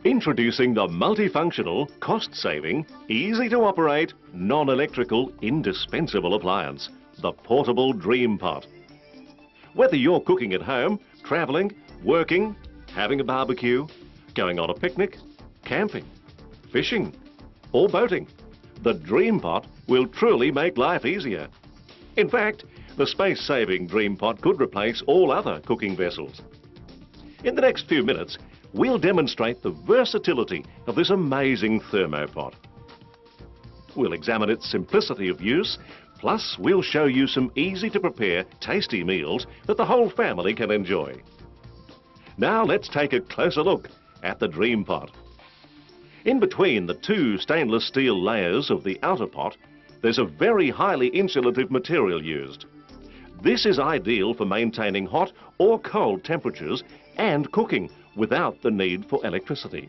Introducing the multifunctional, cost-saving, easy-to-operate, non-electrical, indispensable appliance, the portable Dream Pot. Whether you're cooking at home, travelling, working, having a barbecue, going on a picnic, camping, fishing or boating, the Dream Pot will truly make life easier. In fact, the space-saving Dream Pot could replace all other cooking vessels. In the next few minutes, we'll demonstrate the versatility of this amazing thermopot. We'll examine its simplicity of use, plus we'll show you some easy-to-prepare, tasty meals that the whole family can enjoy. Now let's take a closer look at the Dream Pot. In between the two stainless steel layers of the outer pot, there's a very highly insulative material used. This is ideal for maintaining hot or cold temperatures and cooking without the need for electricity.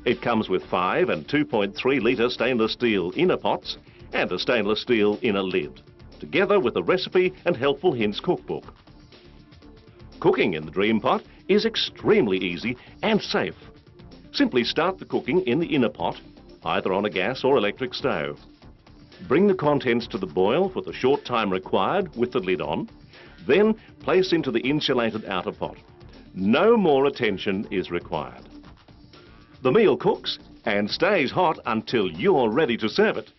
It comes with 5 and 2.3 litre stainless steel inner pots and a stainless steel inner lid, together with a recipe and helpful hints cookbook. Cooking in the Dream Pot is extremely easy and safe. Simply start the cooking in the inner pot, either on a gas or electric stove. Bring the contents to the boil for the short time required with the lid on, then place into the insulated outer pot. No more attention is required. The meal cooks and stays hot until you're ready to serve it.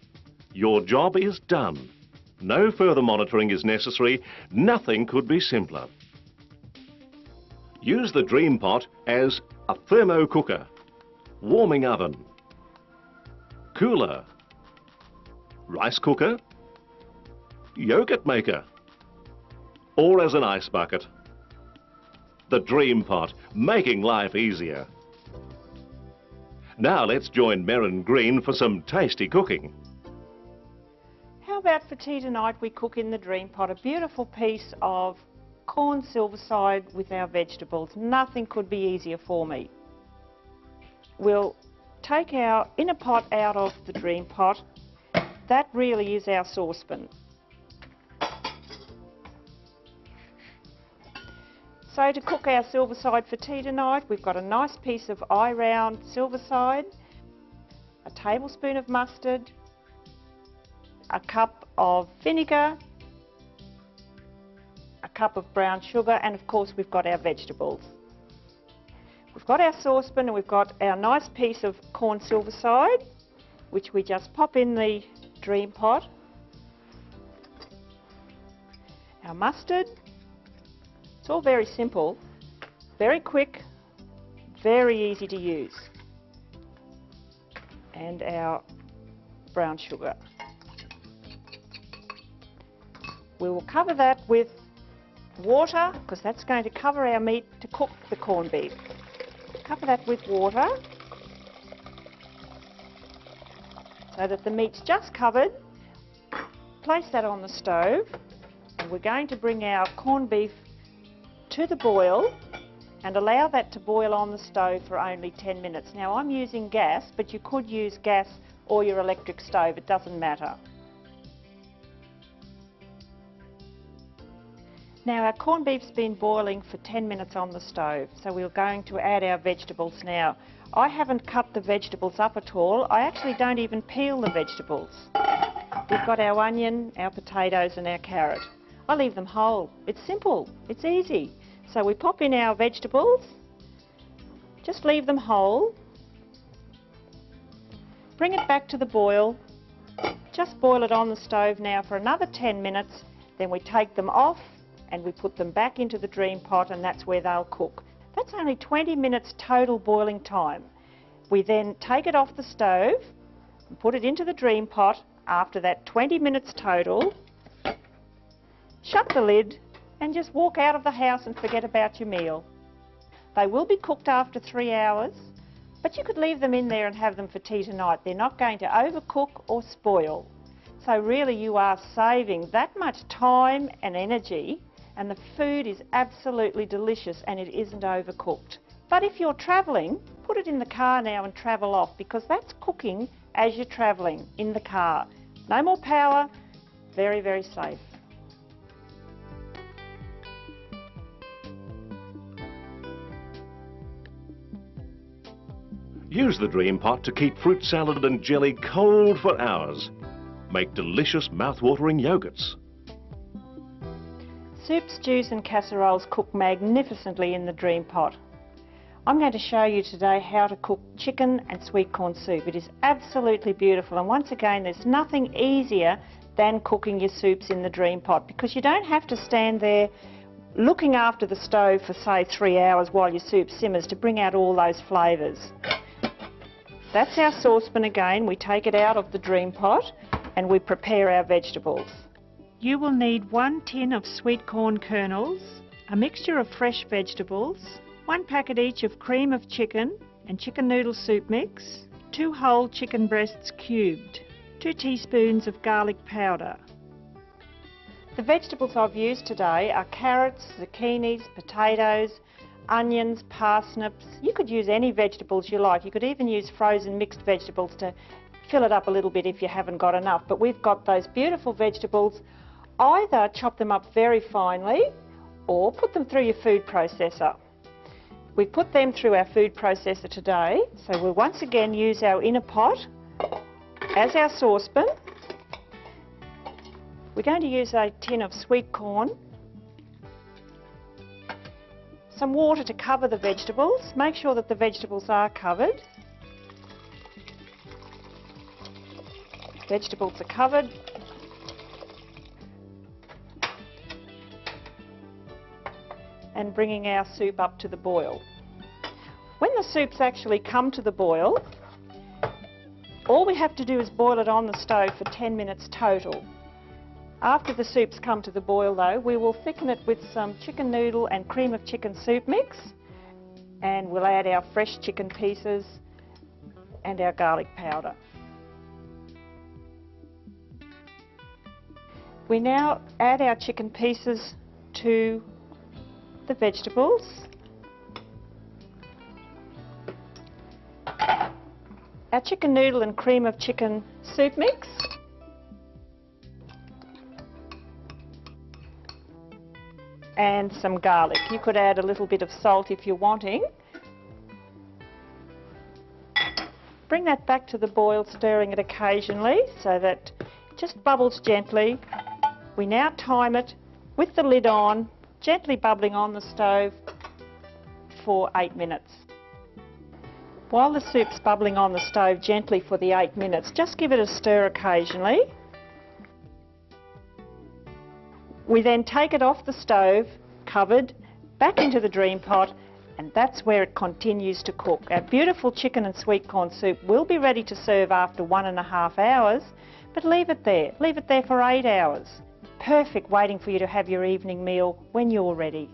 Your job is done. No further monitoring is necessary. Nothing could be simpler. Use the Dream Pot as a thermo cooker, warming oven, cooler, rice cooker, yogurt maker, or as an ice bucket. The Dream Pot, making life easier. Now let's join Merrin Green for some tasty cooking. How about for tea tonight we cook in the Dream Pot a beautiful piece of corn silverside with our vegetables. Nothing could be easier for me. We'll take our inner pot out of the Dream Pot. That really is our saucepan. So to cook our silverside for tea tonight, we've got a nice piece of eye-round silverside, a tablespoon of mustard, a cup of vinegar, a cup of brown sugar, and of course we've got our vegetables. We've got our saucepan and we've got our nice piece of corn silverside, which we just pop in the Dream Pot. Our mustard. It's all very simple, very quick, very easy to use. And our brown sugar. We will cover that with water, because that's going to cover our meat to cook the corned beef. Cover that with water so that the meat's just covered. Place that on the stove, and we're going to bring our corned beef to the boil and allow that to boil on the stove for only 10 minutes. Now I'm using gas, but you could use gas or your electric stove, it doesn't matter. Now our corned beef's been boiling for 10 minutes on the stove, so we're going to add our vegetables now. I haven't cut the vegetables up at all. I actually don't even peel the vegetables. We've got our onion, our potatoes and our carrot. I leave them whole. It's simple, it's easy. So we pop in our vegetables, just leave them whole, bring it back to the boil, just boil it on the stove now for another 10 minutes, then we take them off and we put them back into the Dream Pot, and that's where they'll cook. That's only 20 minutes total boiling time. We then take it off the stove and put it into the Dream Pot after that 20 minutes total. Shut the lid and just walk out of the house and forget about your meal. They will be cooked after 3 hours, but you could leave them in there and have them for tea tonight. They're not going to overcook or spoil. So really you are saving that much time and energy, and the food is absolutely delicious and it isn't overcooked. But if you're travelling, put it in the car now and travel off, because that's cooking as you're travelling in the car. No more power, very, very safe. Use the Dream Pot to keep fruit salad and jelly cold for hours. Make delicious mouth-watering yogurts. Soups, stews and casseroles cook magnificently in the Dream Pot. I'm going to show you today how to cook chicken and sweet corn soup. It is absolutely beautiful, and once again there's nothing easier than cooking your soups in the Dream Pot, because you don't have to stand there looking after the stove for say 3 hours while your soup simmers to bring out all those flavours. That's our saucepan again. We take it out of the Dream Pot and we prepare our vegetables. You will need 1 tin of sweet corn kernels, a mixture of fresh vegetables, 1 packet each of cream of chicken and chicken noodle soup mix, 2 whole chicken breasts cubed, 2 teaspoons of garlic powder. The vegetables I've used today are carrots, zucchinis, potatoes, onions, parsnips. You could use any vegetables you like. You could even use frozen mixed vegetables to fill it up a little bit if you haven't got enough. But we've got those beautiful vegetables. Either chop them up very finely or put them through your food processor. We've put them through our food processor today, so we'll once again use our inner pot as our saucepan. We're going to use a tin of sweet corn, some water to cover the vegetables. Make sure that the vegetables are covered. Vegetables are covered. And bringing our soup up to the boil. When the soups actually come to the boil, all we have to do is boil it on the stove for 10 minutes total. After the soups come to the boil though, we will thicken it with some chicken noodle and cream of chicken soup mix, and we'll add our fresh chicken pieces and our garlic powder. We now add our chicken pieces to the vegetables. Our chicken noodle and cream of chicken soup mix. And some garlic. You could add a little bit of salt if you're wanting. Bring that back to the boil, stirring it occasionally so that it just bubbles gently. We now time it with the lid on, gently bubbling on the stove for 8 minutes. While the soup's bubbling on the stove gently for the 8 minutes, just give it a stir occasionally. We then take it off the stove, covered, back into the Dream Pot, and that's where it continues to cook. Our beautiful chicken and sweet corn soup will be ready to serve after 1.5 hours, but leave it there. Leave it there for 8 hours. Perfect waiting for you to have your evening meal when you're ready.